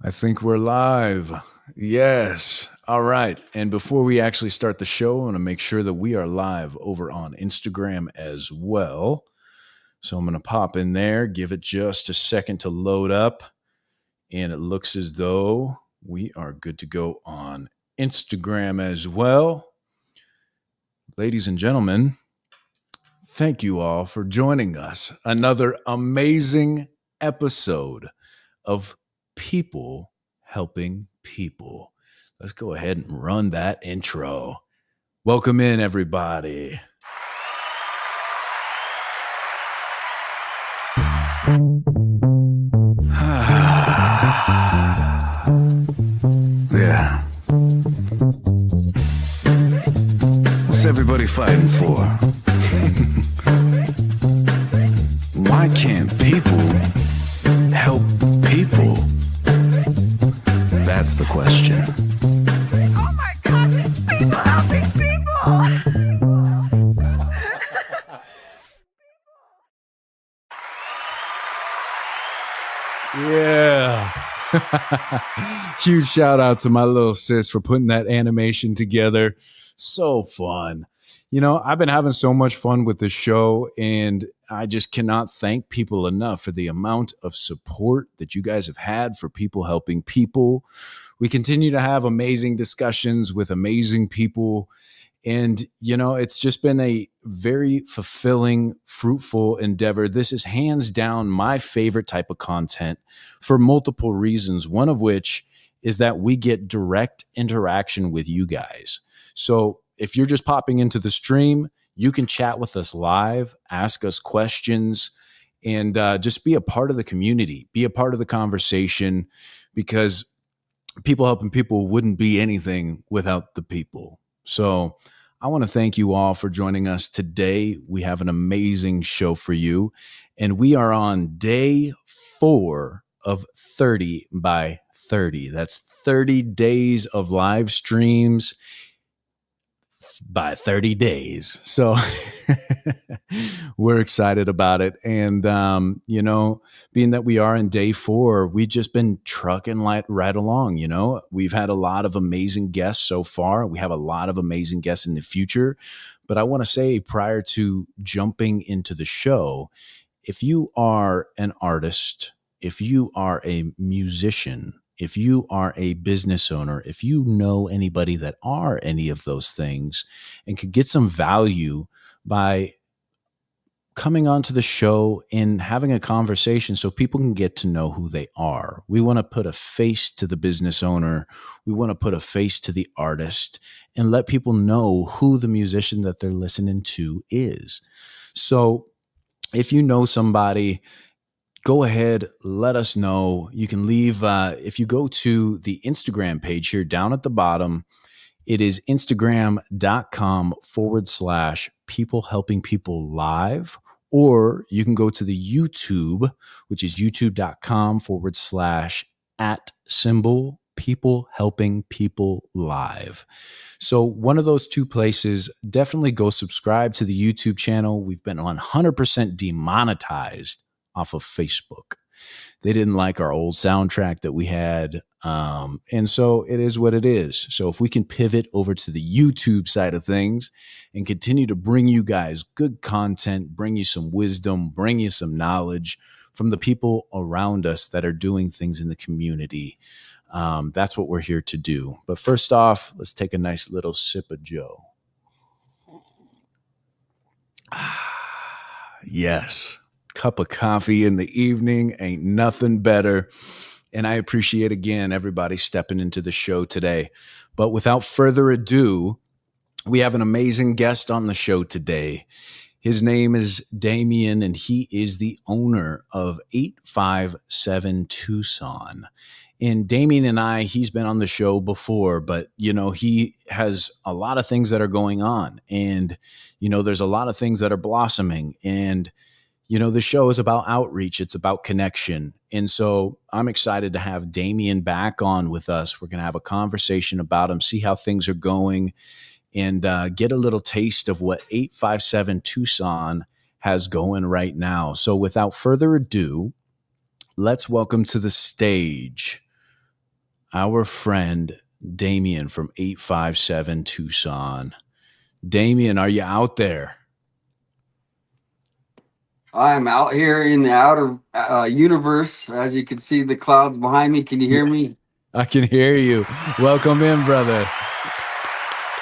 I think we're live. Yes. All right. And before we actually start the show, I want to make sure that we are live over on Instagram as well. So I'm going to pop in there, give it just a second to load up. And it looks as though we are good to go on Instagram as well. Ladies and gentlemen, thank you all for joining us. Another amazing episode of People Helping People. Let's go ahead and run that intro. Welcome in, everybody. Yeah. What's everybody fighting for? Why can't people help people? That's the question. Oh my gosh, it's people helping people! Yeah. Huge shout out to my little sis for putting that animation together. So fun. You know, I've been having so much fun with the show, and I just cannot thank people enough for the amount of support that you guys have had for People Helping People. We continue to have amazing discussions with amazing people. And, you know, it's just been a very fulfilling, fruitful endeavor. This is hands down my favorite type of content for multiple reasons, one of which is that we get direct interaction with you guys. So if you're just popping into the stream, you can chat with us live, ask us questions, and just be a part of the community, be a part of the conversation, because People Helping People wouldn't be anything without the people. So I want to thank you all for joining us today. We have an amazing show for you, and we are on day 4 of 30 by 30. That's 30 days of live streams by 30 days. So we're excited about it. And, you know, being that we are in day 4, we've just been trucking right along. You know, we've had a lot of amazing guests so far. We have a lot of amazing guests in the future. But I want to say, prior to jumping into the show, if you are an artist, if you are a musician, if you are a business owner, if you know anybody that are any of those things and could get some value by coming onto the show and having a conversation so people can get to know who they are. We want to put a face to the business owner. We want to put a face to the artist and let people know who the musician that they're listening to is. So if you know somebody, go ahead, let us know. You can leave, if you go to the Instagram page here down at the bottom, it is instagram.com/People Helping People Live, or you can go to the YouTube, which is youtube.com/@ People Helping People Live. So one of those two places, definitely go subscribe to the YouTube channel. We've been 100% demonetized off of Facebook. They didn't like our old soundtrack that we had. And so it is what it is. So if we can pivot over to the YouTube side of things and continue to bring you guys good content, bring you some wisdom, bring you some knowledge from the people around us that are doing things in the community, that's what we're here to do. But first off, let's take a nice little sip of Joe. Yes. Cup of coffee in the evening ain't nothing better. And I appreciate, again, everybody stepping into the show today. But without further ado, we have an amazing guest on the show today. His name is Damian, and he is the owner of 857Tucson. And Damian and I, he's been on the show before, but, you know, he has a lot of things that are going on. And, you know, there's a lot of things that are blossoming. And you know, the show is about outreach. It's about connection. And so I'm excited to have Damian back on with us. We're going to have a conversation about him, see how things are going, and get a little taste of what 857 Tucson has going right now. So without further ado, let's welcome to the stage our friend Damian from 857 Tucson. Damian, are you out there? I'm out here in the outer universe. As you can see, the clouds behind me. Can you Yeah, hear me? I can hear you. Welcome in, brother.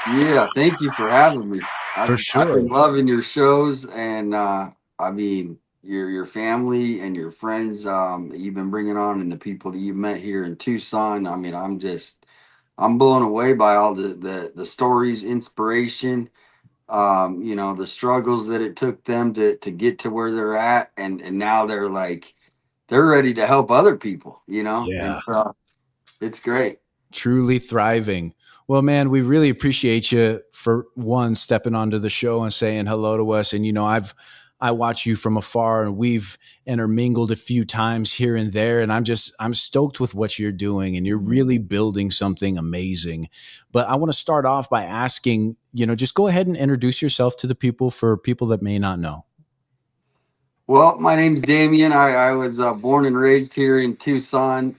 Yeah, thank you for having me. For I've sure. been loving your shows, and I mean your family and your friends that you've been bringing on, and the people that you've met here in Tucson. I mean, I'm blown away by all the stories, inspiration. The struggles that it took them to get to where they're at, and now they're ready to help other people, and Yeah. so it's great. Truly thriving. Well, man, we really appreciate you for one stepping onto the show and saying hello to us. And I watch you from afar, and we've intermingled a few times here and there. And I'm stoked with what you're doing, and you're really building something amazing. But I want to start off by asking, just go ahead and introduce yourself to the people for people that may not know. Well, my name's Damian. I was born and raised here in Tucson.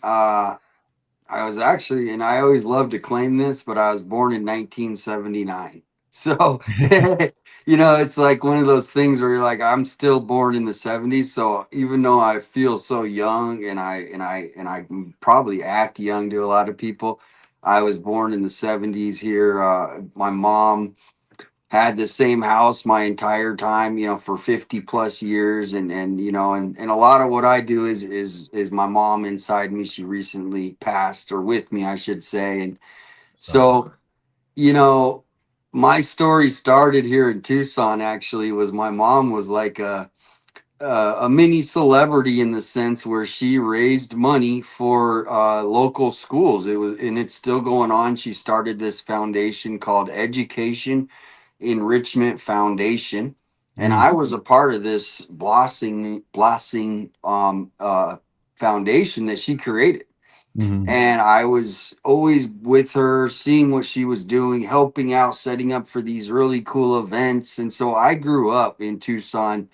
I was actually, and I always love to claim this, but I was born in 1979. So, it's like one of those things where you're like, I'm still born in the 70s. So even though I feel so young, and I probably act young to a lot of people, I was born in the 70s here. My mom had the same house my entire time, for 50 plus years. And a lot of what I do is my mom inside me. She recently passed, or with me, I should say. And Oh, so, you know, my story started here in Tucson. Actually, was my mom was like a mini celebrity in the sense where she raised money for local schools. And it's still going on. She started this foundation called Education Enrichment Foundation, and mm, I was a part of this blossoming foundation that she created. mhm. And I was always with her, seeing what she was doing, helping out, setting up for these really cool events. And so I grew up in Tucson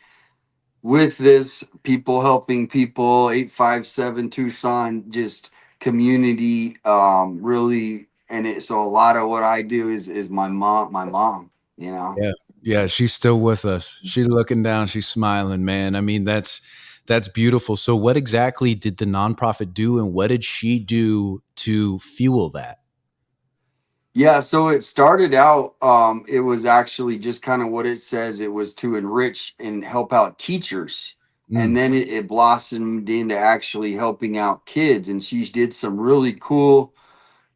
with this, people helping people, 857 Tucson, just community, really. And so a lot of what I do is my mom, you know. Yeah. Yeah, she's still with us. She's looking down, she's smiling, man. I mean, that's beautiful. So what exactly did the nonprofit do, and what did she do to fuel that? Yeah, so it started out, it was actually just kind of what it says. It was to enrich and help out teachers. And Mm, then it blossomed into actually helping out kids. And she did some really cool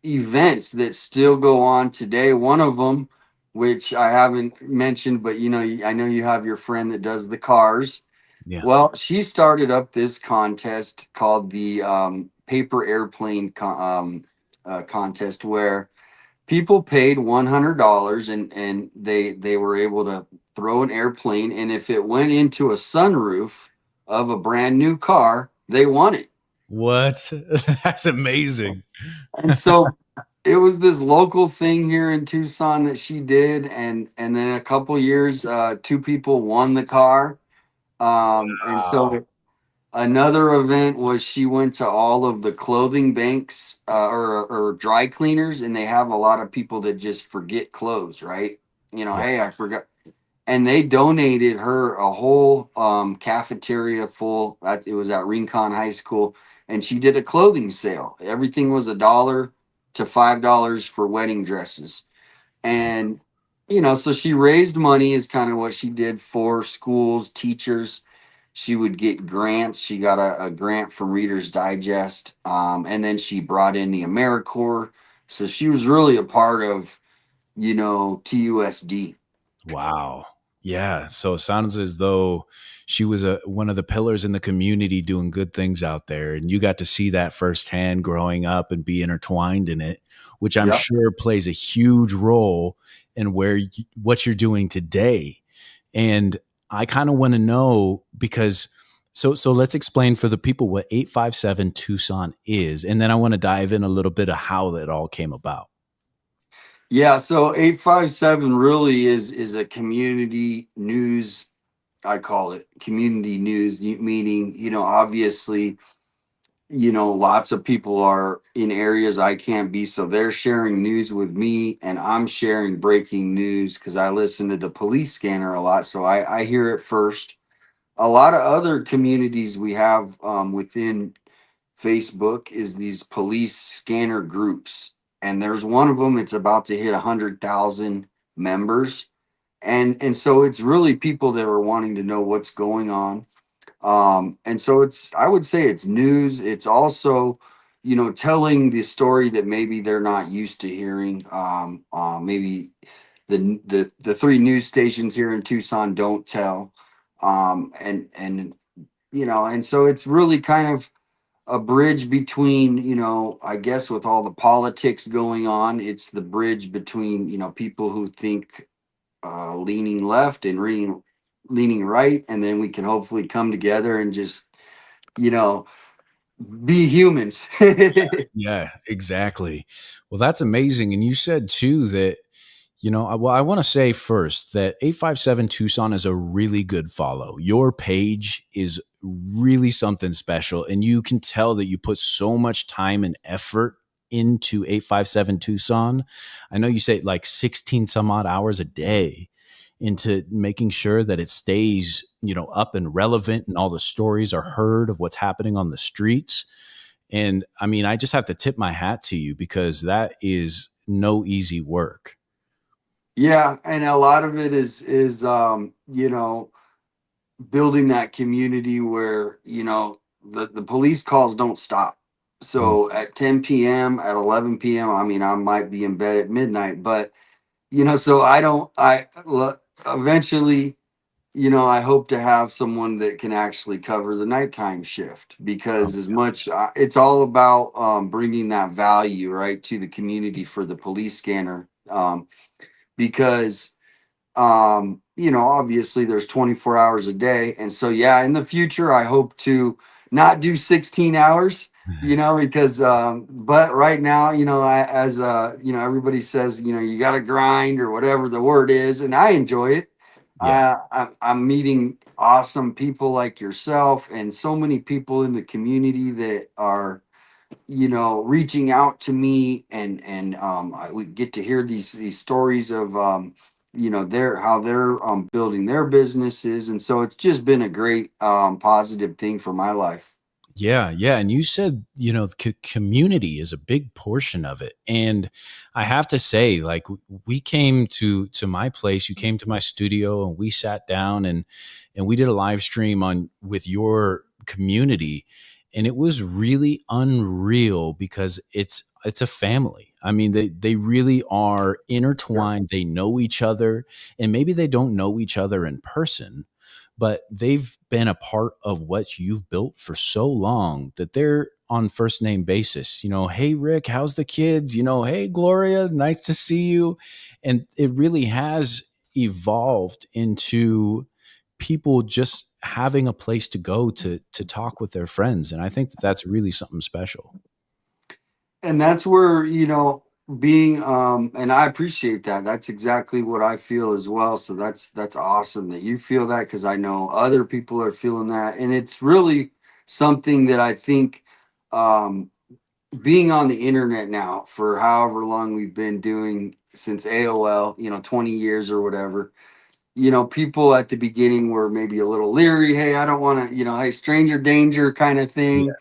events that still go on today. One of them, which I haven't mentioned, but I know you have your friend that does the cars. yeah. Well, she started up this contest called the paper airplane contest, where people paid $100, and they were able to throw an airplane, and if it went into a sunroof of a brand new car, they won it. What? That's amazing. And so it was this local thing here in Tucson that she did, and then a couple years, two people won the car. And Wow. so another event was she went to all of the clothing banks, or dry cleaners, and they have a lot of people that just forget clothes, right? Yeah. Hey, I forgot. And they donated her a whole cafeteria full. It was at Rincon High School, and she did a clothing sale. Everything was $1 to $5 for wedding dresses. And so she raised money, is kind of what she did for schools, teachers. She would get grants. She got a grant from Reader's Digest, and then she brought in the AmeriCorps. So she was really a part of TUSD. Wow. Yeah. So it sounds as though she was one of the pillars in the community doing good things out there. And you got to see that firsthand growing up and be intertwined in it, which I'm Yep. sure plays a huge role in what you're doing today. And I kind of want to know because so let's explain for the people what 857 Tucson is. And then I want to dive in a little bit of how that all came about. Yeah, so 857 really is a community news. I call it community news, meaning, obviously lots of people are in areas I can't be. So they're sharing news with me, and I'm sharing breaking news because I listen to the police scanner a lot. So I hear it first. A lot of other communities we have within Facebook is these police scanner groups. And there's one of them, it's about to hit 100,000 members. And so it's really people that are wanting to know what's going on. And so I would say it's news. It's also, telling the story that maybe they're not used to hearing. Maybe the three news stations here in Tucson don't tell. And so it's really kind of a bridge between, I guess with all the politics going on, it's the bridge between, people who think leaning left and leaning right, and then we can hopefully come together and just, you know, be humans. Yeah, exactly. Well, that's amazing. And you said too that, I want to say first that 857 Tucson is a really good follow. Your page is really something special. And you can tell that you put so much time and effort into 857 Tucson. I know you say like 16 some odd hours a day into making sure that it stays, up and relevant and all the stories are heard of what's happening on the streets. And I mean, I just have to tip my hat to you because that is no easy work. Yeah, and a lot of it is building that community where, the police calls don't stop. Mm. So at 10 p.m., at 11 p.m., I mean, I might be in bed at midnight, but so I don't, eventually, I hope to have someone that can actually cover the nighttime shift, Oh, because as much it's all about bringing that value right to the community for the police scanner, because obviously there's 24 hours a day. And so, yeah, in the future, I hope to not do 16 hours, because, but right now, as, everybody says, you got to grind or whatever the word is. And I enjoy it. yeah. I'm meeting awesome people like yourself and so many people in the community that are, reaching out to me, and we get to hear these stories of, their how they're building their businesses, and so it's just been a great positive thing for my life. Yeah, yeah, and you said, community is a big portion of it. And I have to say, like we came to my place, you came to my studio and we sat down and we did a live stream on with your community, and it was really unreal because it's a family. I mean, they really are Yeah. intertwined. They know each other, and maybe they don't know each other in person, but they've been a part of what you've built for so long that they're on first name basis. Hey Rick, how's the kids? Hey Gloria, nice to see you. And it really has evolved into people just having a place to go to talk with their friends, and I think that that's really something special. And that's where, being and I appreciate that. That's exactly what I feel as well. So that's awesome that you feel that, because I know other people are feeling that. And it's really something that I think, um being on the internet now for however long we've been doing, since AOL, 20 years or whatever, people at the beginning were maybe a little leery. Hey, I don't want to, hey, stranger danger kind of thing.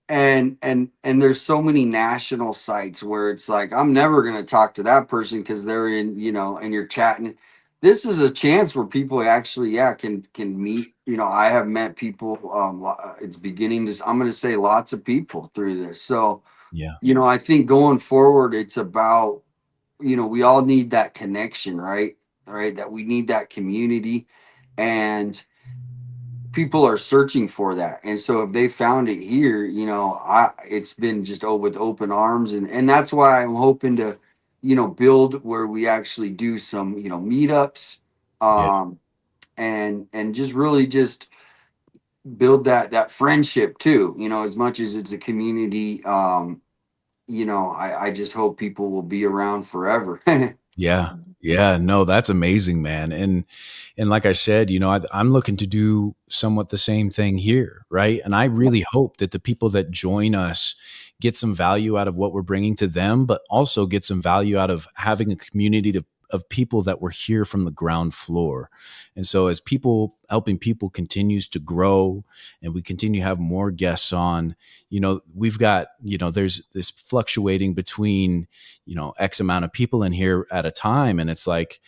And there's so many national sites where it's like, I'm never going to talk to that person because they're in, and you're chatting. This is a chance where people actually, yeah, can meet. I have met people. It's beginning to, I'm going to say, lots of people through this. So, Yeah. I think going forward, it's about, we all need that connection, right? Right. That we need that community, and people are searching for that. And so if they found it here, it's been just with open arms. And that's why I'm hoping to, build where we actually do some, meetups, Yeah. um, and just really just build that friendship too, as much as it's a community. I just hope people will be around forever. Yeah. Yeah. No, that's amazing, man. And like I said, I'm looking to do somewhat the same thing here, right? And I really hope that the people that join us get some value out of what we're bringing to them, but also get some value out of having a community of people that were here from the ground floor. And so as people helping people continues to grow and we continue to have more guests on, we've got, there's this fluctuating between X amount of people in here at a time. And it's like,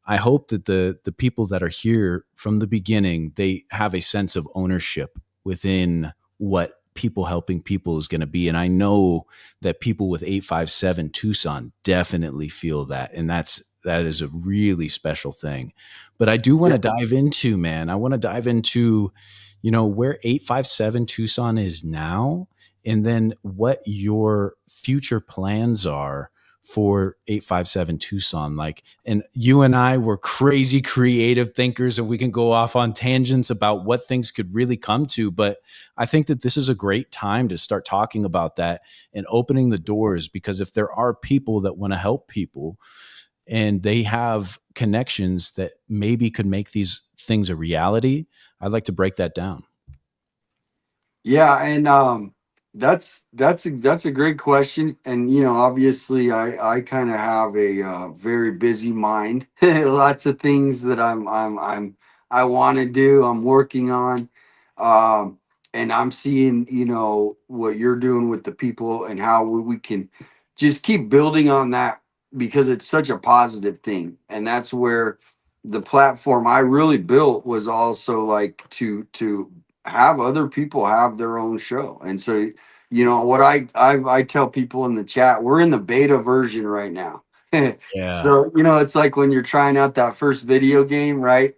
I hope that the people that are here from the beginning, they have a sense of ownership within what people helping people is going to be. And I know that people with 857 Tucson definitely feel that. And that is a really special thing. But I do want to dive into, man, I want to dive into, where 857 Tucson is now, and then what your future plans are for 857 Tucson. Like, and you and I were crazy creative thinkers, and we can go off on tangents about what things could really come to. But I think that this is a great time to start talking about that and opening the doors, because if there are people that want to help people and they have connections that maybe could make these things a reality, I'd like to break that down. Yeah, and that's a great question. And obviously, I kind of have a very busy mind. Lots of things that I want to do. I'm working on, and I'm seeing what you're doing with the people and how we can just keep building on that, because it's such a positive thing. And that's where the platform I really built was also like to have other people have their own show. And so, what I tell people in the chat, we're in the beta version right now. Yeah. So, it's like when you're trying out that first video game, right?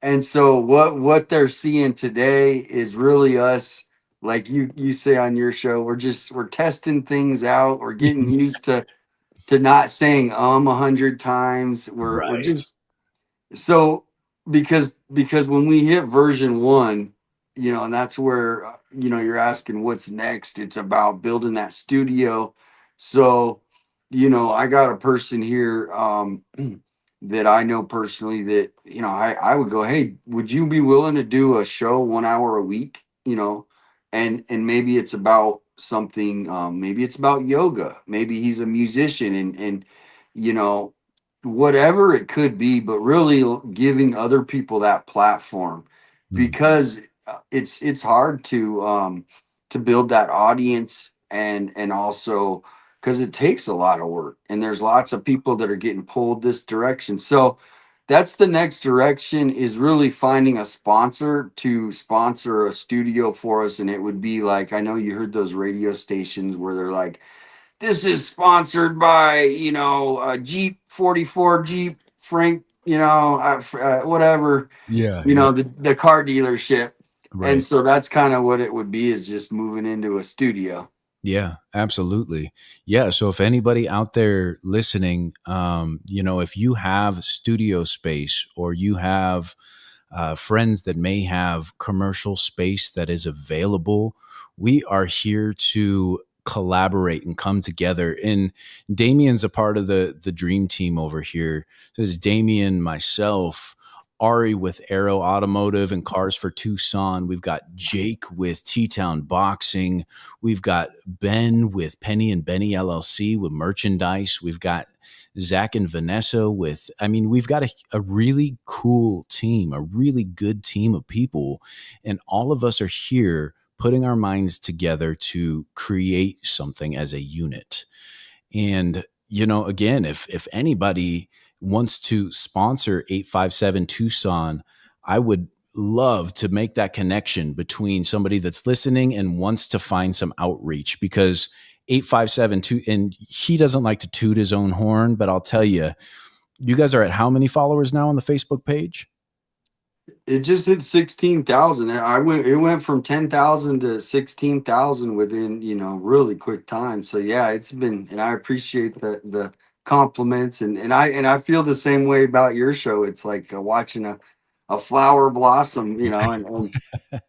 And so what they're seeing today is really us, like you say on your show, we're testing things out. We're getting used to not saying 100 times. We're Right. just so, because when we hit version one, and that's where you're asking what's next. It's about building that studio. So, I got a person here that I know personally that I would go, hey, would you be willing to do a show 1 hour a week? And maybe it's about something. Maybe it's about yoga. Maybe he's a musician, and you know whatever it could be, but really giving other people that platform, Mm. because it's hard to build that audience, and also because it takes a lot of work, and there's lots of people that are getting pulled this direction. So that's the next direction, is really finding a sponsor to sponsor a studio for us. And it would be like, I know you heard those radio stations where they're like, this is sponsored by Jeep 44 Jeep Frank, whatever, Yeah. Yeah. the car dealership. And Right. so that's kind of what it would be, is just moving into a studio. Yeah, absolutely. Yeah. So if anybody out there listening, if you have studio space, or you have friends that may have commercial space that is available, we are here to collaborate and come together. And Damian's a part of the dream team over here. So it's Damian, myself, Ari with Aero Automotive and Cars for Tucson. We've got Jake with T-Town Boxing. We've got Ben with Penny and Benny LLC with merchandise. We've got Zach and Vanessa with, we've got a really cool team, a really good team of people. And all of us are here putting our minds together to create something as a unit. And, again, if anybody wants to sponsor 857 Tucson, I would love to make that connection between somebody that's listening and wants to find some outreach, because 857 and he doesn't like to toot his own horn, but I'll tell you, you guys are at how many followers now on the Facebook page? It just hit 16,000. It went from 10,000 to 16,000 within, really quick time. So yeah, it's been, and I appreciate the compliments, and I feel the same way about your show. It's like watching a flower blossom,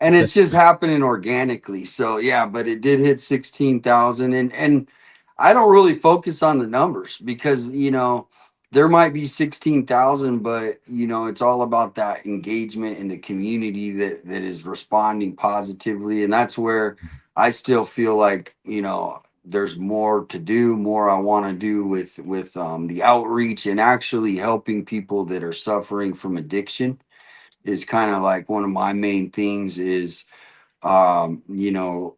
and it's just happening organically. So yeah, but it did hit 16,000, and I don't really focus on the numbers, because there might be 16,000, but you know, it's all about that engagement in the community that is responding positively. And that's where I still feel like, you know, there's more to do, more I want to do with the outreach and actually helping people that are suffering from addiction is kind of like one of my main things is you know,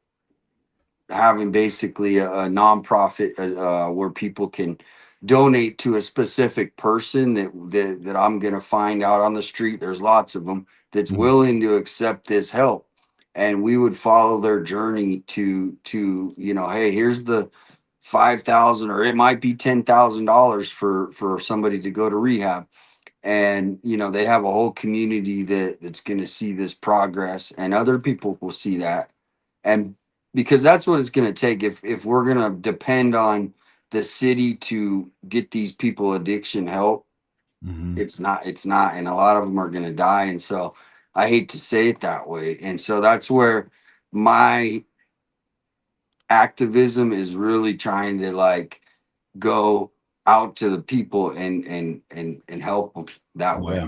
having basically a nonprofit where people can donate to a specific person that I'm going to find out on the street. There's lots of them that's Mhm. willing to accept this help, and we would follow their journey to you know, hey, here's the 5,000 or it might be $10,000 for somebody to go to rehab, and you know they have a whole community that's going to see this progress, and other people will see that, and because that's what it's going to take if we're going to depend on the city to get these people addiction help. Mhm. It's not, and a lot of them are going to die, and so I hate to say it that way, and so that's where my activism is really trying to like go out to the people and help them that way. Yeah.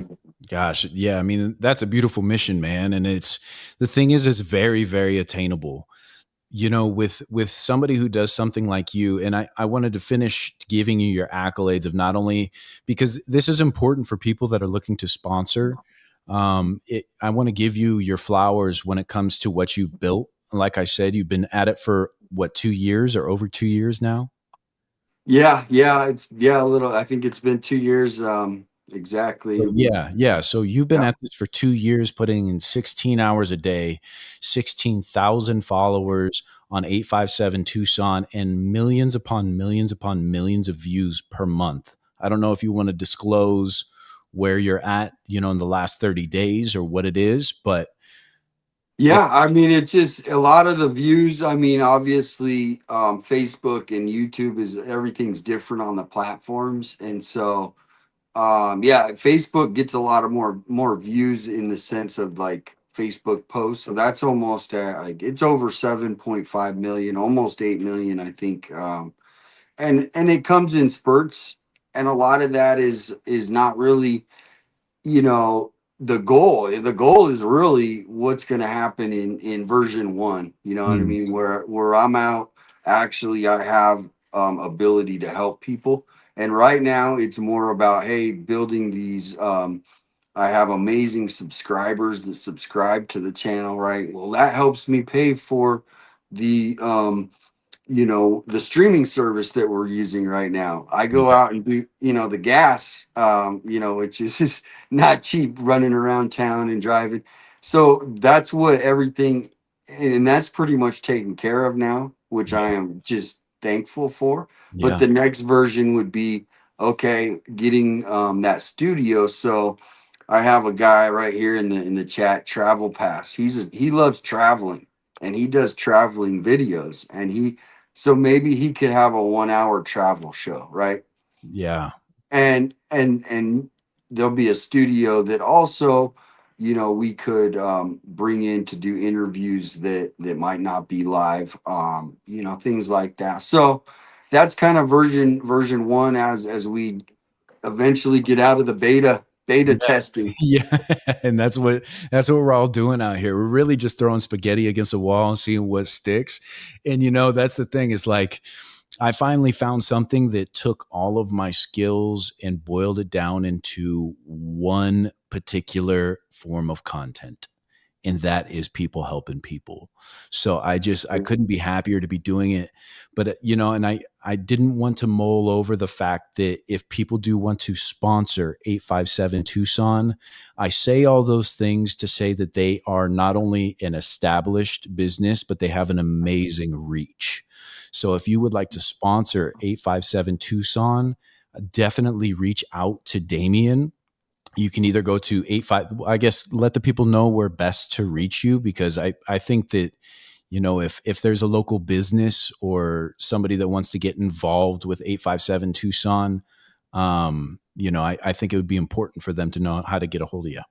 Gosh, yeah, I mean, that's a beautiful mission, man, and it's the thing is it's very, very attainable. You know, with somebody who does something like you, and I wanted to finish giving you your accolades of not only because this is important for people that are looking to sponsor. I want to give you your flowers when it comes to what you've built. Like I said, you've been at it for what 2 years or over 2 years now. Yeah, it's a little. I think it's been 2 years. Exactly. So, yeah, yeah. So you've been Yeah, at this for 2 years, putting in 16 hours a day, 16,000 followers on 857 Tucson, and millions upon millions of views per month. I don't know if you want to disclose where you're at, you know, in the last 30 days or what it is, but it, yeah. I mean, it's just a lot of the views. I mean, obviously, Facebook and YouTube is everything's different on the platforms, and so yeah, Facebook gets a lot of more views in the sense of like Facebook posts. So that's almost like it's over 7.5 million, almost 8 million, I think. And it comes in spurts, and a lot of that is not really, you know, the goal is really what's going to happen in version 1, you know what I mm, mean, where I'm out, actually I have ability to help people, and right now it's more about, hey, building these I have amazing subscribers that subscribe to the channel, right? Well, that helps me pay for the you know, the streaming service that we're using right now. I go yeah, out and do, you know, the gas, you know, which is just not cheap running around town and driving. So that's what everything, and that's pretty much taken care of now, which I yeah, am just thankful for. But yeah, the next version would be, okay, getting that studio. So I have a guy right here in the chat, Travel Pass. He loves traveling, and he does traveling videos, and he so maybe he could have a 1 hour travel show, right? yeah, And there'll be a studio that also, you know, we could bring in to do interviews that might not be live, you know, things like that. So that's kind of version 1 as we eventually get out of the beta yeah. testing. Yeah, and that's what we're all doing out here. We're really just throwing spaghetti against a wall and seeing what sticks. And you know, that's the thing is like I finally found something that took all of my skills and boiled it down into one particular form of content, and that is people helping people. So I couldn't be happier to be doing it. But you know, and I didn't want to mull over the fact that if people do want to sponsor 857 Tucson, I say all those things to say that they are not only an established business, but they have an amazing reach. So if you would like to sponsor 857 Tucson, definitely reach out to Damian. You can either go to 85, I guess let the people know where best to reach you, because I think that, you know, if there's a local business or somebody that wants to get involved with 857 Tucson, you know, I think it would be important for them to know how to get a hold of you.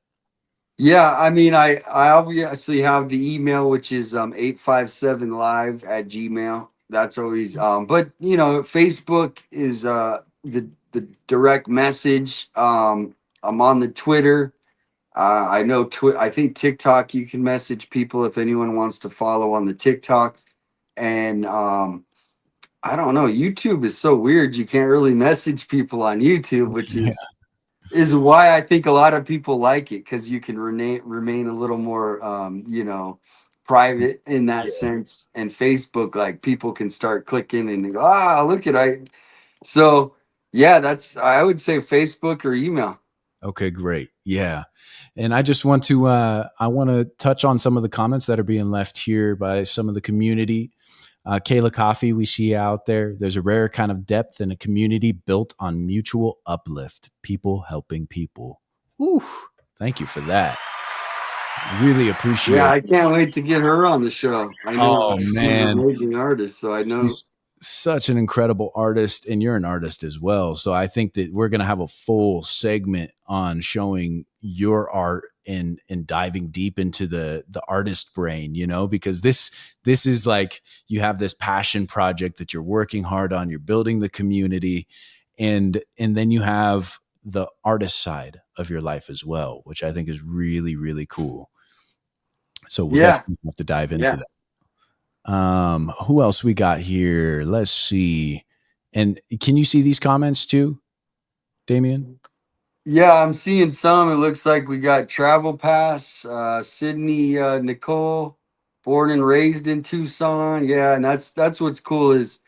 Yeah, I mean, I obviously have the email, which is 857live at gmail. That's always but you know, Facebook is the the direct message. I'm on the Twitter. I know I think TikTok, you can message people if anyone wants to follow on the TikTok. And I don't know, YouTube is so weird. You can't really message people on YouTube, which Yeah. is why I think a lot of people like it, because you can remain a little more, private in that Yeah. sense. And Facebook, like people can start clicking and they go, ah, look at I. So yeah, that's I would say Facebook or email. Okay, great. Yeah. And I just want to I want to touch on some of the comments that are being left here by some of the community. Kayla Coffee, we see out there. There's a rare kind of depth in a community built on mutual uplift, people helping people. Whew, thank you for that. Really Yeah, appreciate I it. can't wait to get her on the show. I know Oh she's an man, amazing artist, so I know. she's such an incredible artist, and you're an artist as well. So I think that we're going to have a full segment on showing your art and diving deep into the artist brain, you know, because this is like you have this passion project that you're working hard on, you're building the community, and then you have the artist side of your life as well, which I think is really, really cool. So we'll Yeah, definitely have to dive into yeah. that. Who else we got here? Let's see. And can you see these comments too, Damian? Yeah, I'm seeing some. It looks like we got Travel Pass, Sydney, Nicole, born and raised in Tucson. Yeah, and that's what's cool is,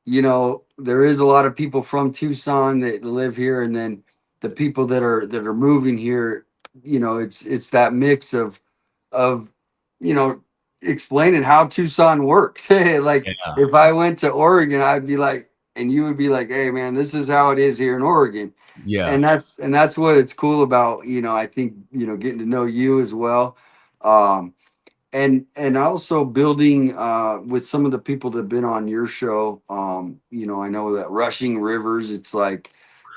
there is a lot of people from Tucson that live here, and then the people that are moving here, it's that mix of you know explaining how Tucson works. Like Yeah. if I went to Oregon, I'd be like, and you would be like, hey man, this is how it is here in Oregon. Yeah. And that's what it's cool about, I think, getting to know you as well. um and also building with some of the people that have been on your show. I know that Rushing Rivers, it's like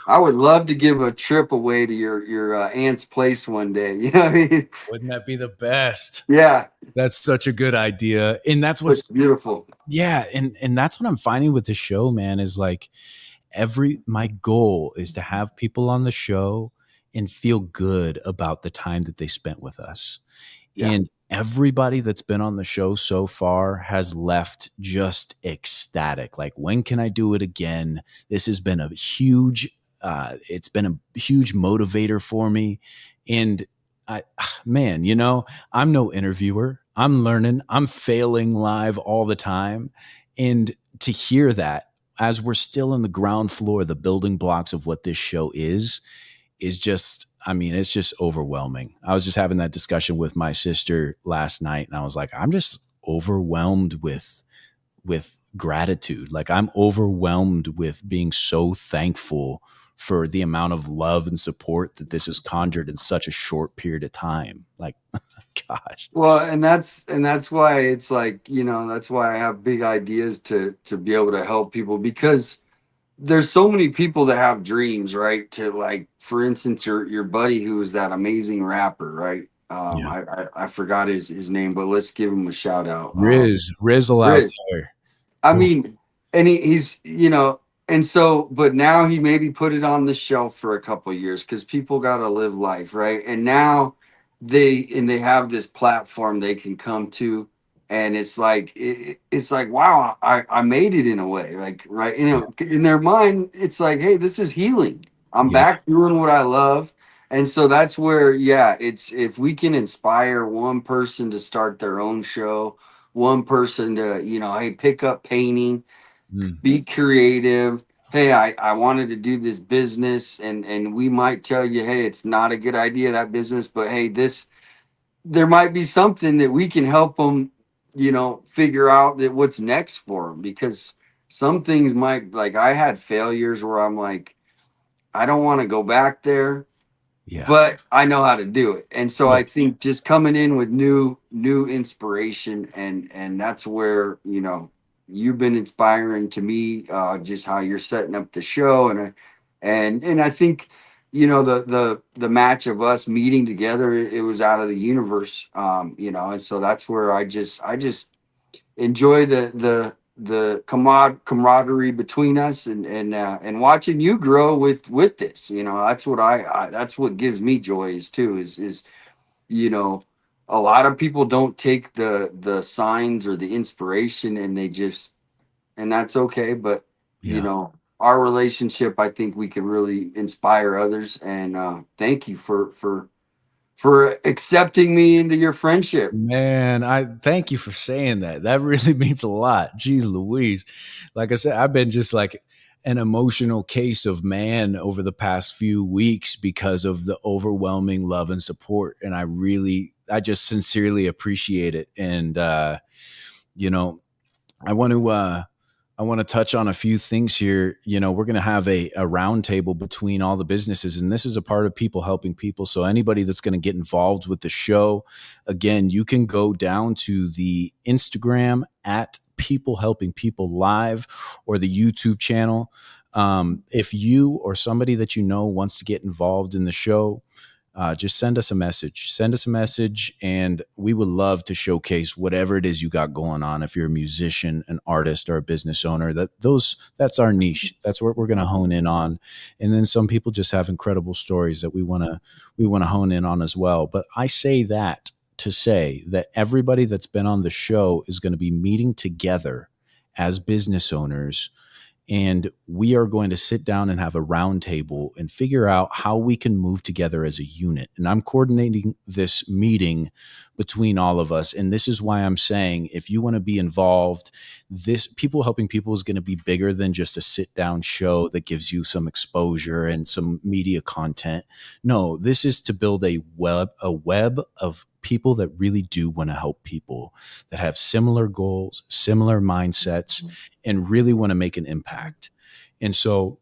I would love to give a trip away to your aunt's place one day. You know what I mean? Wouldn't that be the best? Yeah, That's such a good idea. And that's what's it's beautiful. yeah, and that's what I'm finding with the show, man, is like every my goal is to have people on the show and feel good about the time that they spent with us. Yeah. And everybody that's been on the show so far has left just ecstatic. Like, when can I do it again? This has been a huge, it's been a huge motivator for me. And man, I'm no interviewer. I'm learning. I'm failing live all the time. And to hear that as we're still in the ground floor, the building blocks of what this show is just, I mean, it's just overwhelming. I was just having that discussion with my sister last night, and I was like, I'm just overwhelmed with gratitude. Like, I'm overwhelmed with being so thankful for the amount of love and support that this has conjured in such a short period of time. Like, gosh. Well, and that's why it's like, that's why I have big ideas to be able to help people, because there's so many people that have dreams, right? To, like, for instance, your buddy who is that amazing rapper, right? Yeah. I forgot his name, but let's give him a shout out. Rizzle out Riz. there. I Ooh, mean, and he's, and so, but now he maybe put it on the shelf for a couple of years because people got to live life, right? And now they have this platform they can come to, and it's like it's like, wow, I made it in a way, like, right? In their mind, it's like, hey, this is healing. I'm yeah. back doing what I love. And so that's where, yeah, it's if we can inspire one person to start their own show, one person to, hey, pick up painting, Mm, be creative. Hey, I wanted to do this business, and we might tell you, hey, it's not a good idea, that business, but hey, this, there might be something that we can help them, figure out that what's next for them, because some things might, like, I had failures where I'm like, I don't want to go back there, yeah. but I know how to do it. And so Yeah. I think just coming in with new inspiration, and that's where, you've been inspiring to me, just how you're setting up the show. And I think, the match of us meeting together, it was out of the universe. And so that's where I just enjoy the camaraderie between us, and watching you grow with this. That's what that's what gives me joy is too is you know a lot of people don't take the signs or the inspiration, and they just, and that's okay. But Yeah. our relationship, I think we can really inspire others. And thank you for accepting me into your friendship. Man, I thank you for saying that. That really means a lot. Jeez Louise. Like I said, I've been just like an emotional case of man over the past few weeks because of the overwhelming love and support. And I just sincerely appreciate it. And, you know, I want to I want to touch on a few things here. We're going to have a roundtable between all the businesses, and this is a part of people helping people. So anybody that's going to get involved with the show, again, you can go down to the Instagram at People Helping People Live or the YouTube channel. If you or somebody that you know wants to get involved in the show, just send us a message. Send us a message, and we would love to showcase whatever it is you got going on. If you're a musician, an artist, or a business owner, that's our niche. That's what we're going to hone in on. And then some people just have incredible stories that we want to hone in on as well. But I say that to say that everybody that's been on the show is going to be meeting together as business owners, and we are going to sit down and have a roundtable and figure out how we can move together as a unit. And I'm coordinating this meeting between all of us. And this is why I'm saying, if you want to be involved, this People Helping People is going to be bigger than just a sit down show that gives you some exposure and some media content. No, this is to build a web of people that really do want to help people, that have similar goals, similar mindsets, and really want to make an impact. And so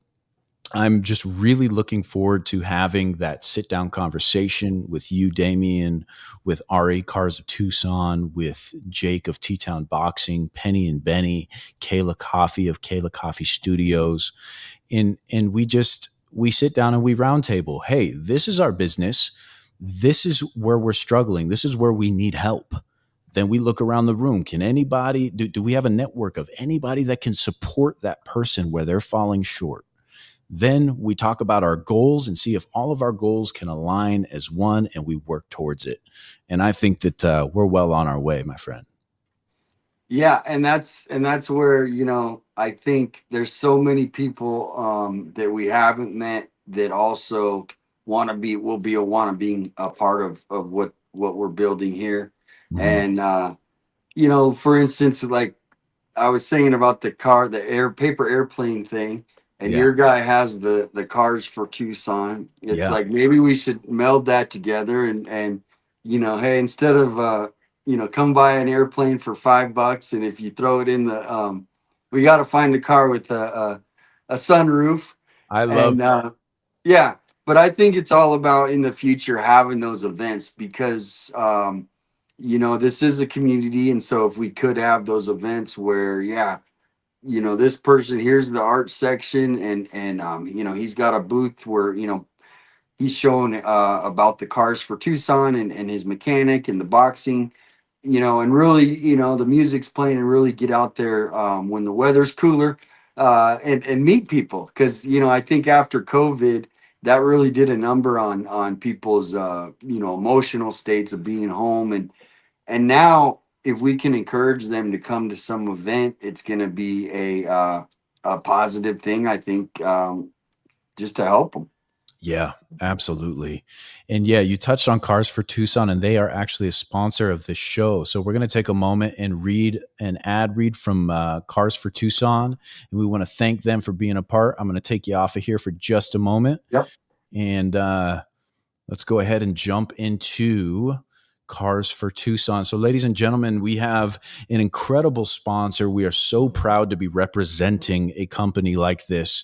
I'm just really looking forward to having that sit down conversation with you, Damian, with Ari Cars of Tucson, with Jake of T-Town Boxing, Penny and Benny, Kayla Coffee of Kayla Coffee Studios. And we sit down and we roundtable. Hey, this is our business. This is where we're struggling. This is where we need help. Then we look around the room. Can anybody, do we have a network of anybody that can support that person where they're falling short? Then we talk about our goals and see if all of our goals can align as one, and we work towards it. And I think that we're well on our way, my friend. Yeah, and that's where I think there's so many people that we haven't met that also want to be will be a want to being a part of what we're building here. Mhm. And for instance, like I was saying about the paper airplane thing, and Yeah. your guy has the cars for Tucson. It's Yeah. like maybe we should meld that together, and hey, instead of come buy an airplane for $5, and if you throw it in the we got to find a car with a sunroof, I love and yeah. But I think it's all about in the future having those events because this is a community, and so if we could have those events where, yeah, this person, here's the art section, and he's got a booth where he's showing about the cars for Tucson and his mechanic and the boxing, and really, the music's playing, and really get out there when the weather's cooler, and meet people. Because, I think after COVID, that really did a number on people's, emotional states of being home. And now, if we can encourage them to come to some event, it's going to be a positive thing, I think, just to help them. Yeah, absolutely. And yeah, you touched on Cars for Tucson, and they are actually a sponsor of this show. So we're going to take a moment and read an ad read from Cars for Tucson. And we want to thank them for being a part. I'm going to take you off of here for just a moment. Yep. And let's go ahead and jump into Cars for Tucson. So, ladies and gentlemen, we have an incredible sponsor. We are so proud to be representing a company like this.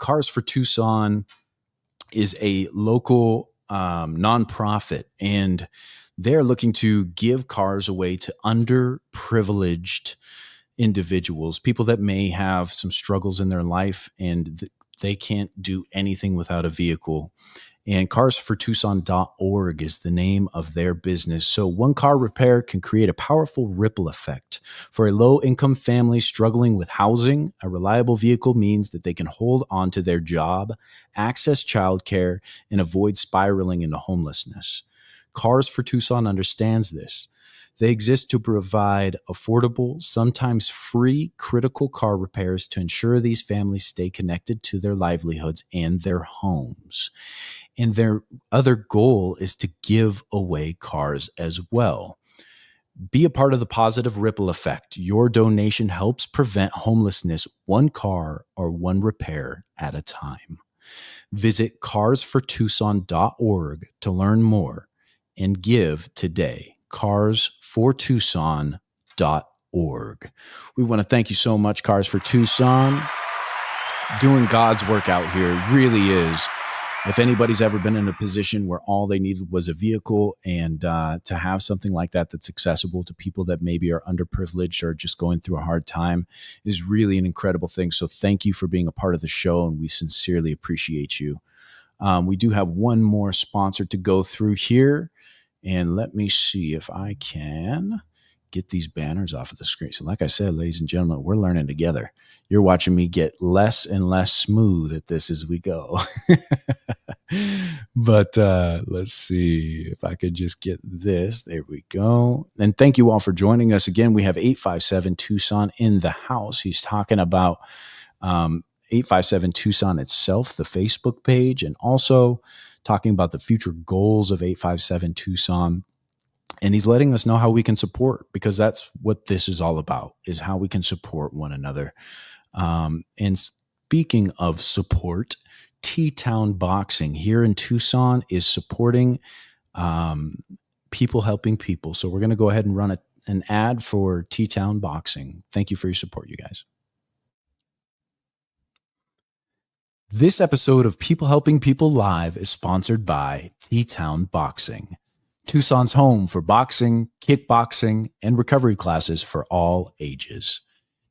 Cars for Tucson is a local nonprofit, and they're looking to give cars away to underprivileged individuals, people that may have some struggles in their life, and they can't do anything without a vehicle. And carsfortucson.org is the name of their business. So one car repair can create a powerful ripple effect. For a low-income family struggling with housing, a reliable vehicle means that they can hold on to their job, access childcare, and avoid spiraling into homelessness. Cars for Tucson understands this. They exist to provide affordable, sometimes free, critical car repairs to ensure these families stay connected to their livelihoods and their homes. And their other goal is to give away cars as well. Be a part of the positive ripple effect. Your donation helps prevent homelessness one car or one repair at a time. Visit carsfortucson.org to learn more and give today. carsfortucson.org. We want to thank you so much, Cars for Tucson. Doing God's work out here really is. If anybody's ever been in a position where all they needed was a vehicle, and to have something like that that's accessible to people that maybe are underprivileged or just going through a hard time is really an incredible thing. So thank you for being a part of the show, and we sincerely appreciate you. We do have one more sponsor to go through here, and let me see if I can get these banners off of the screen. So like I said, ladies and gentlemen, we're learning together. You're watching me get less and less smooth at this as we go. But let's see if I could just get this. There we go. And thank you all for joining us again. We have 857 Tucson in the house. He's talking about 857 Tucson itself, the Facebook page, and also talking about the future goals of 857 Tucson. And he's letting us know how we can support, because that's what this is all about, is how we can support one another. And speaking of support, T-Town Boxing here in Tucson is supporting people helping people. So we're going to go ahead and run an ad for T-Town Boxing. Thank you for your support, you guys. This episode of People Helping People Live is sponsored by T-Town Boxing, Tucson's home for boxing, kickboxing, and recovery classes for all ages.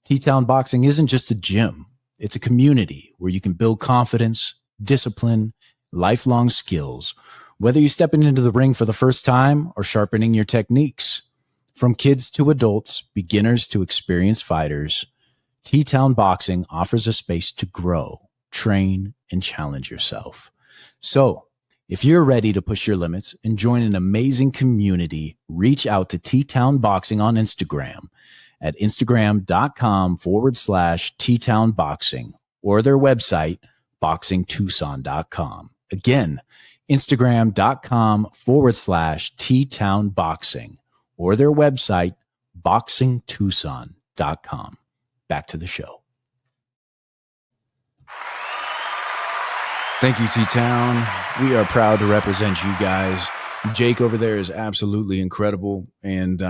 T-Town Boxing isn't just a gym. It's a community where you can build confidence, discipline, lifelong skills, whether you're stepping into the ring for the first time or sharpening your techniques. From kids to adults, beginners to experienced fighters, T-Town Boxing offers a space to grow, train, and challenge yourself. So, if you're ready to push your limits and join an amazing community, reach out to T-Town Boxing on Instagram at instagram.com/T-Town Boxing or their website, boxingtucson.com. Again, instagram.com/T-Town Boxing or their website, boxingtucson.com. Back to the show. Thank you, T-Town. We are proud to represent you guys. Jake over there is absolutely incredible. And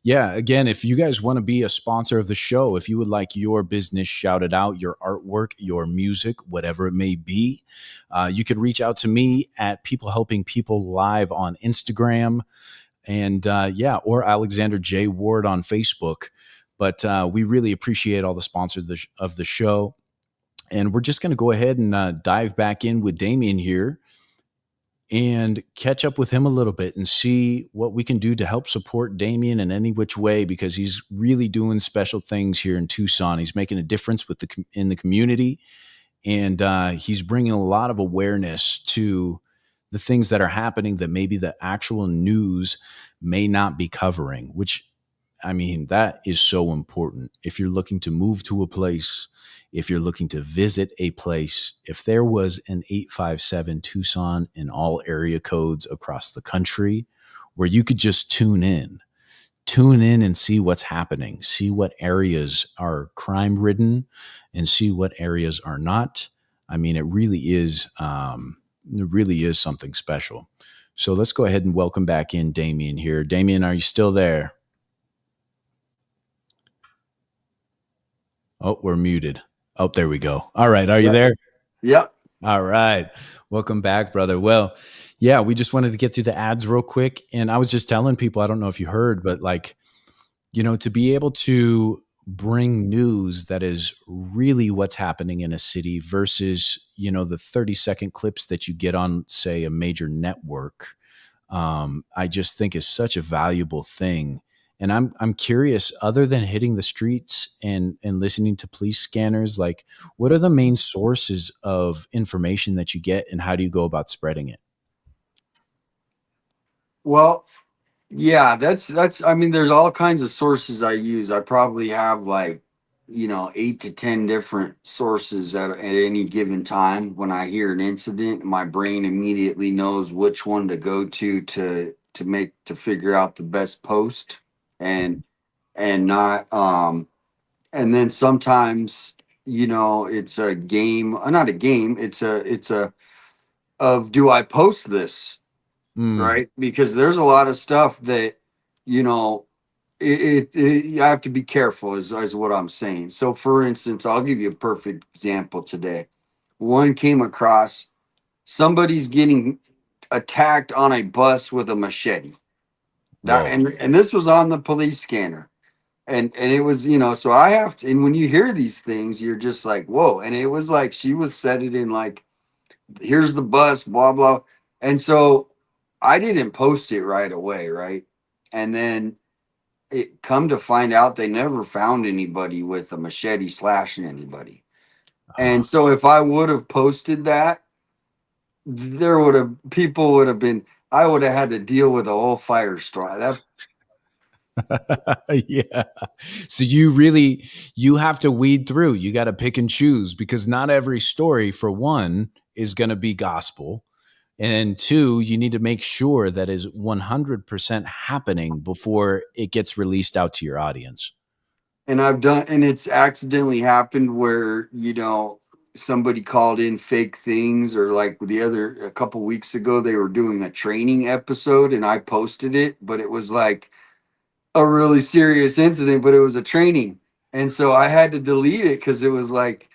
yeah, again, if you guys want to be a sponsor of the show, if you would like your business shouted out, your artwork, your music, whatever it may be, you could reach out to me at People Helping People Live on Instagram, and yeah, or Alexander J. Ward on Facebook. But we really appreciate all the sponsors of the show. And we're just going to go ahead and dive back in with Damian here and catch up with him a little bit and see what we can do to help support Damian in any which way, because he's really doing special things here in Tucson. He's making a difference in the community, and he's bringing a lot of awareness to the things that are happening that maybe the actual news may not be covering, which, I mean, that is so important. If you're looking to move to a place, if you're looking to visit a place, if there was an 857 Tucson in all area codes across the country where you could just tune in and see what's happening, see what areas are crime ridden and see what areas are not. I mean, it really is something special. So let's go ahead and welcome back in Damian here. Damian, are you still there? Oh, we're muted. Oh, there we go. All right. Are you there? Yep. All right. Welcome back, brother. Well, yeah, we just wanted to get through the ads real quick. And I was just telling people, I don't know if you heard, but like, you know, to be able to bring news that is really what's happening in a city versus, the 30-second clips that you get on, say, a major network. I just think is such a valuable thing. And I'm curious, other than hitting the streets and listening to police scanners, like what are the main sources of information that you get and how do you go about spreading it? Well, yeah, that's I mean, there's all kinds of sources I use. I probably have like, 8 to 10 different sources at any given time. When I hear an incident, my brain immediately knows which one to go to figure out the best post and not and then sometimes, it's a game, not a game, it's a of do I post this, Mm, right? Because there's a lot of stuff that, you know, you have to be careful, is what I'm saying. So, for instance, I'll give you a perfect example today. One came across somebody's getting attacked on a bus with a machete. That whoa. and this was on the police scanner. And it was, so I have to, and when you hear these things, you're just like, whoa. And it was like she was set it in like, here's the bus, blah, blah. And so I didn't post it right away, right? And then it come to find out they never found anybody with a machete slashing anybody. And Ah. so if I would have posted that, there would have people would have been I would have had to deal with a whole firestorm. That Yeah. So you have to weed through. You got to pick and choose because not every story, for one, is going to be gospel. And two, you need to make sure that is 100% happening before it gets released out to your audience. and I've done and it's accidentally happened where, somebody called in fake things, or like a couple weeks ago they were doing a training episode and I posted it, but it was like a really serious incident, but it was a training. And so I had to delete it because it was like,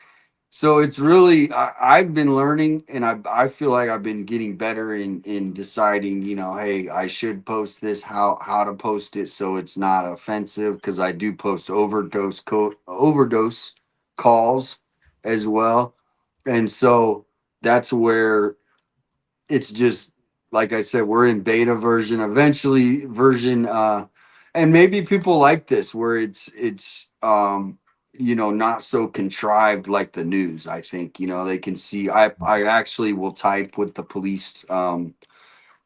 so it's really, I've been learning and I feel like I've been getting better in deciding, hey, I should post this, how to post it so it's not offensive. Cause I do post overdose calls as well. And so that's where it's just like I said, we're in beta version, eventually version and maybe people like this where it's not so contrived like the news. I think, they can see I actually will type what the police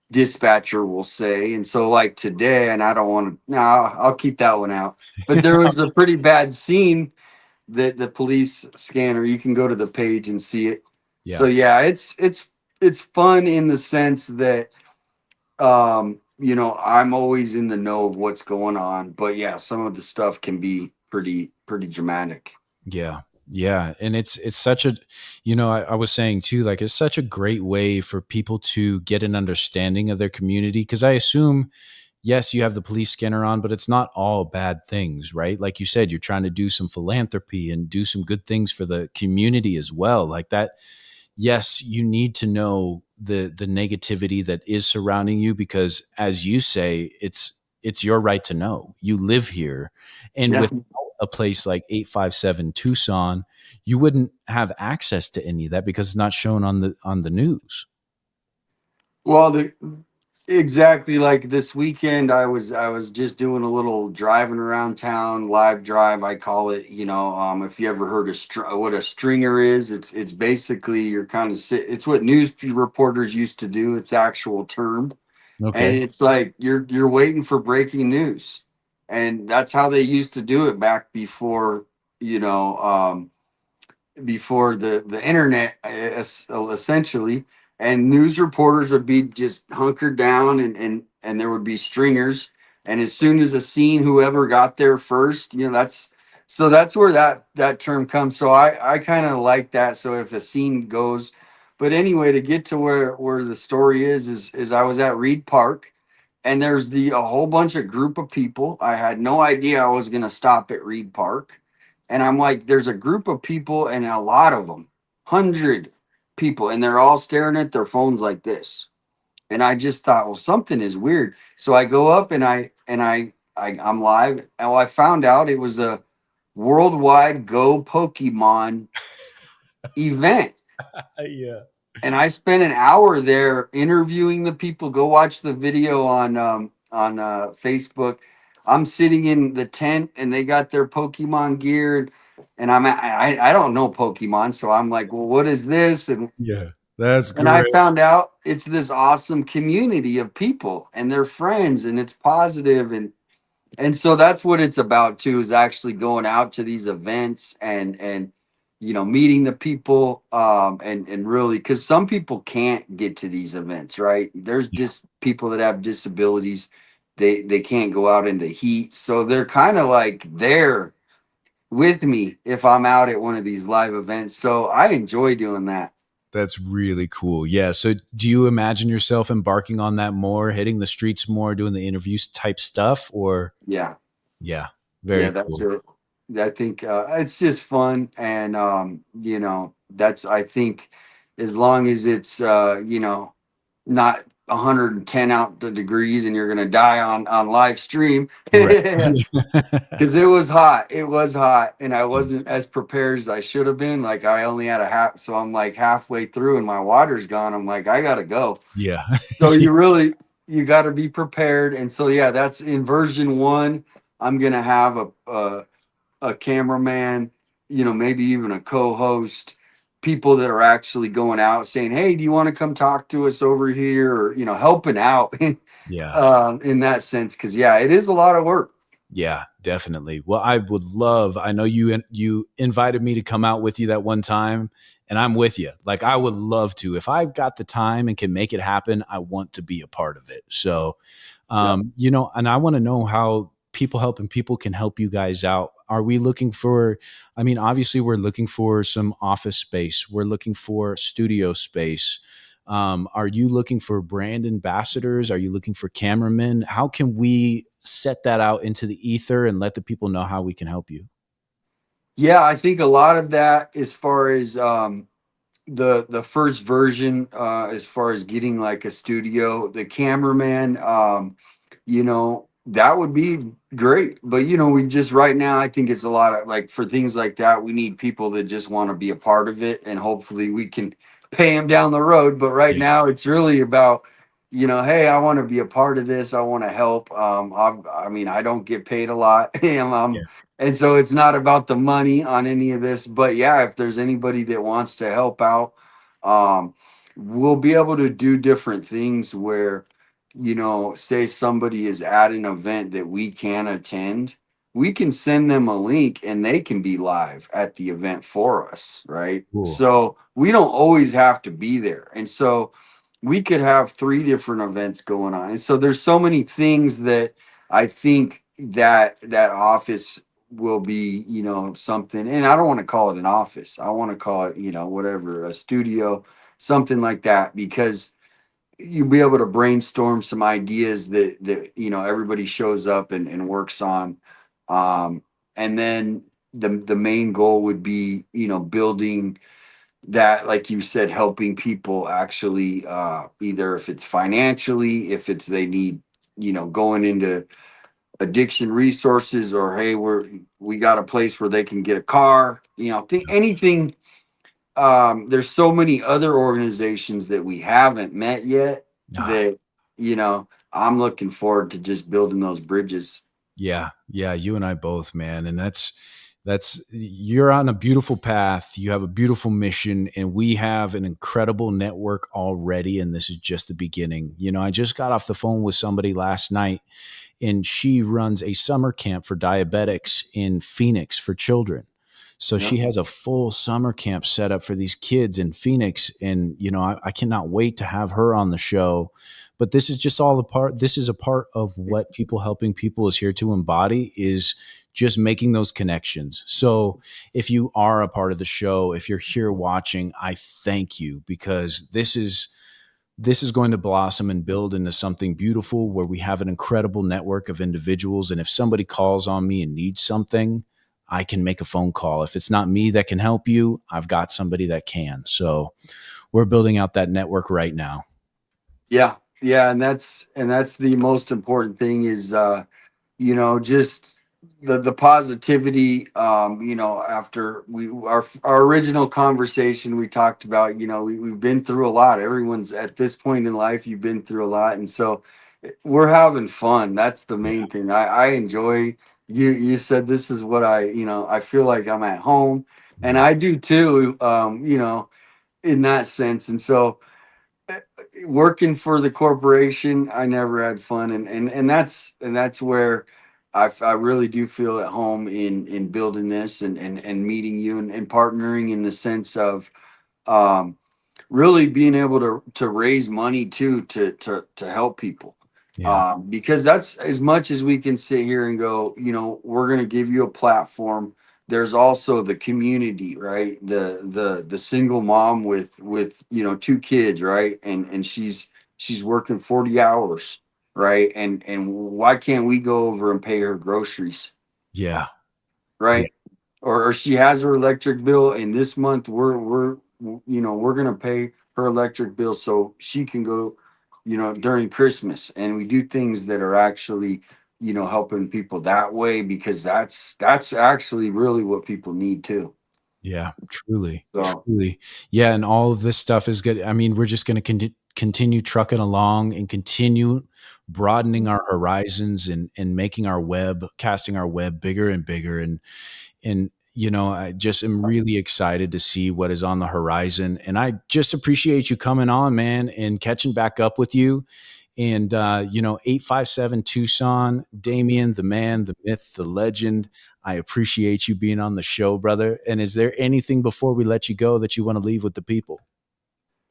dispatcher will say. And so like today, and I don't want to no, I'll keep that one out. But there was a pretty bad scene that the police scanner, you can go to the page and see it. So Yeah. yeah, it's fun in the sense that I'm always in the know of what's going on. But yeah, some of the stuff can be pretty dramatic. Yeah. Yeah. And it's such a, I was saying too, like it's such a great way for people to get an understanding of their community. Cause I assume, yes, you have the police scanner on, but it's not all bad things, right? Like you said, you're trying to do some philanthropy and do some good things for the community as well. Like that, yes, you need to know the negativity that is surrounding you because as you say, it's your right to know. You live here. And Yeah. with a place like 857 Tucson, you wouldn't have access to any of that because it's not shown on the news. Well, exactly like this weekend, I was just doing a little driving around town, live drive, I call it. If you ever heard what a stringer is, it's basically you're kind of it's what news reporters used to do. It's actual term, and Okay. it's like you're waiting for breaking news, and that's how they used to do it back before you know before the internet, essentially. And news reporters would be just hunkered down, and there would be stringers, and as soon as a scene, whoever got there first, that's where that term comes. So I kind of like that. So if a scene goes, but anyway, to get to where the story is I was at Reed Park, and there's a whole bunch of group of people. I had no idea I was going to stop at Reed Park. And I'm like, there's a group of people, and a lot of them, 100 people, and they're all staring at their phones like this. And I just thought, well, something is weird. So I go up and I'm live. And I found out it was worldwide Go Pokemon event. Yeah. And I spent an hour there interviewing the people. Go watch the video on Facebook. I'm sitting in the tent, and they got their Pokemon geared, and I don't know Pokemon, so I'm like, well, what is this? Yeah. That's And I great. found out it's this awesome community of people, and they're friends, and it's positive, and so that's what it's about too, is actually going out to these events and meeting the people, and really, because some people can't get to these events, right? There's Yeah. just people that have disabilities, they can't go out in the heat, so they're kind of like there with me if I'm out at one of these live events, so I enjoy doing that. That's really cool. Yeah. So do you imagine yourself embarking on that more, hitting the streets more, doing the interviews type stuff? Or Yeah. yeah, Yeah, very that's cool. it. I think it's just fun, and that's, I think, as long as it's not 110 out the degrees and you're gonna die on live stream, Right. because it was hot. It was hot, and I wasn't as prepared as I should have been. Like, I only had a half, so I'm like halfway through, and my water's gone. I'm like, I gotta go. Yeah. So you got to be prepared, and so yeah, that's in version one. I'm gonna have a cameraman, maybe even a co-host, people that are actually going out saying, "Hey, do you want to come talk to us over here?" Or helping out, Yeah. in that sense. Because yeah, it is a lot of work. Yeah, definitely. Well, I would love. I know you invited me to come out with you that one time, and I'm with you. Like, I would love to. If I've got the time and can make it happen, I want to be a part of it. So, Yep. and I want to know how people helping people can help you guys out. Are we looking for, I mean, obviously we're looking for some office space. We're looking for studio space. Are you looking for brand ambassadors? Are you looking for cameramen? How can we set that out into the ether and let the people know how we can help you? Yeah, I think a lot of that, as far as the first version, as far as getting like a studio, the cameraman, that would be great. But we just, right now, I think it's a lot of, like, for things like that, we need people that just want to be a part of it, and hopefully we can pay them down the road. But right Yeah. now it's really about, hey, I want to be a part of this, I want to help. I mean, I don't get paid a lot. Yeah. And so it's not about the money on any of this, but yeah, if there's anybody that wants to help out, um, we'll be able to do different things where, say somebody is at an event that we can attend, we can send them a link and they can be live at the event for us, right? Cool. So we don't always have to be there. And so we could have three different events going on. And so there's so many things that I think that office will be, something, and I don't want to call it an office. I want to call it, whatever, a studio, something like that, because you'll be able to brainstorm some ideas that everybody shows up and works on. Um, and then the main goal would be, building that, like you said, helping people actually, either if it's financially, if it's they need, going into addiction resources, or hey, we got a place where they can get a car, anything. There's so many other organizations that we haven't met yet Ah, that, I'm looking forward to just building those bridges. yeah. Yeah. You and I both, man. And you're on a beautiful path. You have a beautiful mission, and we have an incredible network already. And this is just the beginning. I just got off the phone with somebody last night, and she runs a summer camp for diabetics in Phoenix for children. So Yeah. she has a full summer camp set up for these kids in Phoenix. And, I cannot wait to have her on the show. But this is just all a part. This is a part of what people helping people is here to embody, is just making those connections. So if you are a part of the show, if you're here watching, I thank you, because this is going to blossom and build into something beautiful where we have an incredible network of individuals. And if somebody calls on me and needs something, I can make a phone call. If it's not me that can help you, I've got somebody that can. So we're building out that network right now. Yeah, and that's the most important thing, is just the positivity, after our original conversation, we talked about, we've been through a lot. Everyone's at this point in life, you've been through a lot, and so we're having fun. That's the Yeah. main thing. I enjoy. You said this is what I feel like I'm at home, and Yeah. I do too. In that sense, and so working for the corporation, I never had fun, and that's where I really do feel at home in building this and meeting you and partnering in the sense of um, really being able to raise money too to help people, Yeah. because that's as much as we can sit here and go, we're going to give you a platform. There's also the community, right? The single mom with two kids, right? And she's working 40 hours, right? And why can't we go over and pay her groceries, Yeah. Yeah. right? Or she has her electric bill, and this month we're gonna pay her electric bill so she can go, during Christmas, and we do things that are actually, helping people that way, because that's actually really what people need too. Yeah, truly, So truly. Yeah, and all of this stuff is good. I mean, we're just going to continue trucking along and continue broadening our horizons and making our web, casting our web bigger and bigger. And I just am really excited to see what is on the horizon. And I just appreciate you coming on, man, and catching back up with you. And 857 Tucson, Damian, the man, the myth, the legend. I appreciate you being on the show, brother. And is there anything before we let you go that you want to leave with the people?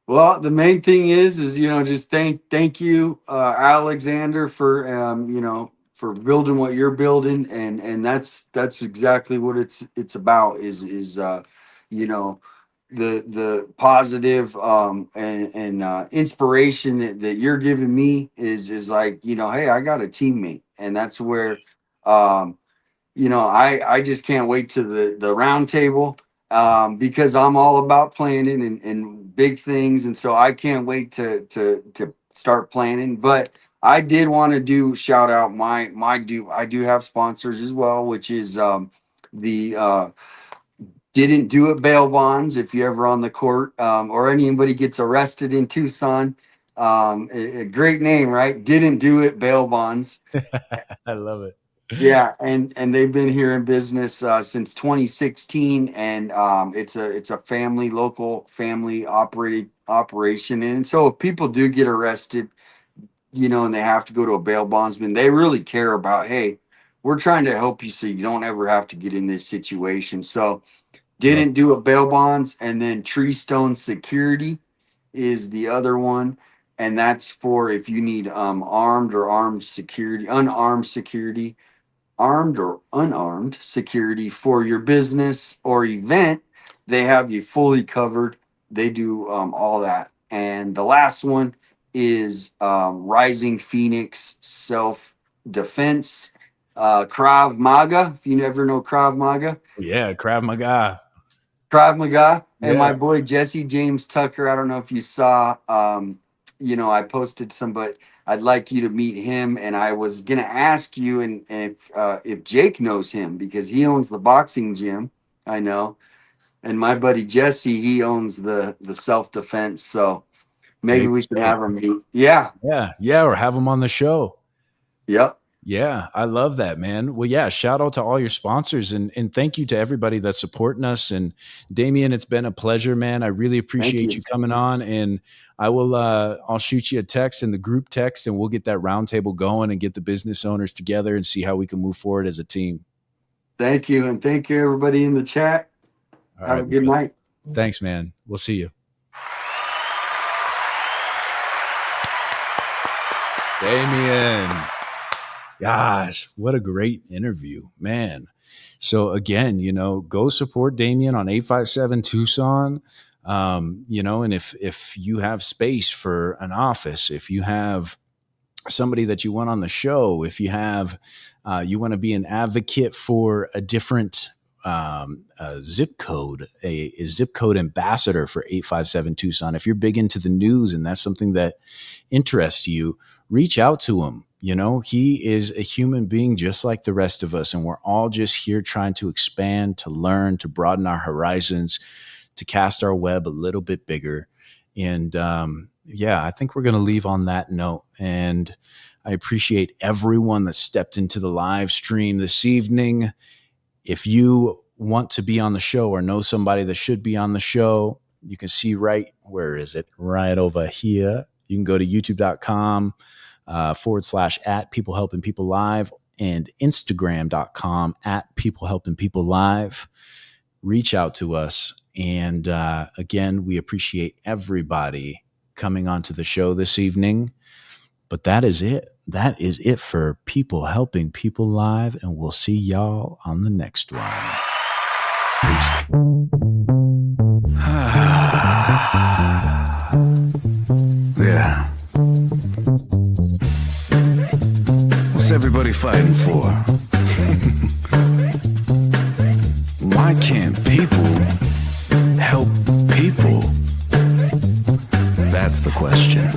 well, the main thing is just thank you, Alexander, for building what you're building, and that's exactly what it's about, is you know the positive, and inspiration that you're giving me is like, hey, I got a teammate, and that's where, um I just can't wait to the round table, because I'm all about planning and big things, and so I can't wait to start planning. But I did want to do shout out I do have sponsors as well, which is the didn't do it bail bonds. If you're ever on the court, or anybody gets arrested in Tucson, a great name, right? Didn't do it bail bonds. I love it. Yeah, and they've been here in business since 2016, and it's a local family operated operation. And so if people do get arrested, and they have to go to a bail bondsman, they really care about, hey, we're trying to help you so you don't ever have to get in this situation. So Love. didn't do a bail bonds, and then Tree Stone Security is the other one, and that's for if you need unarmed security, armed or unarmed security for your business or event. They have you fully covered. They do all that. And the last one is Rising Phoenix Self Defense, Krav Maga. If you never know Krav Maga, Yeah, Krav Maga. Krav Maga, and Yeah. my boy Jesse James Tucker. I don't know if you saw, I posted some, but I'd like you to meet him. And I was gonna ask you, and if Jake knows him, because he owns the boxing gym. I know, and my buddy Jesse, he owns the self defense. So There maybe you we can go. have him meet. Yeah. Yeah. Yeah. Or have them on the show. Yep. Yeah, I love that, man. Well, yeah, shout out to all your sponsors and thank you to everybody that's supporting us. And Damien, it's been a pleasure, man. I really Thank appreciate you. you coming on. And I'll shoot you a text in the group text and we'll get that roundtable going and get the business owners together and see how we can move forward as a team. Thank you, and thank you everybody in the chat. All Have right, a good brother. night. Thanks, man. We'll see you. Damien. Gosh, what a great interview, man. So again, go support Damien on 857 Tucson. And if you have space for an office, if you have somebody that you want on the show, if you have you want to be an advocate for a different zip code, a zip code ambassador for 857 Tucson. If you're big into the news and that's something that interests you, reach out to them. You know, he is a human being just like the rest of us. And we're all just here trying to expand, to learn, to broaden our horizons, to cast our web a little bit bigger. And yeah, I think we're going to leave on that note. And I appreciate everyone that stepped into the live stream this evening. If you want to be on the show or know somebody that should be on the show, you can see right over here. You can go to youtube.com / People Helping People Live and Instagram.com @ People Helping People Live. Reach out to us. And again, we appreciate everybody coming onto the show this evening. But that is it. That is it for People Helping People Live. And we'll see y'all on the next one. Peace. Yeah. What's everybody fighting for? Why can't people help people? That's the question.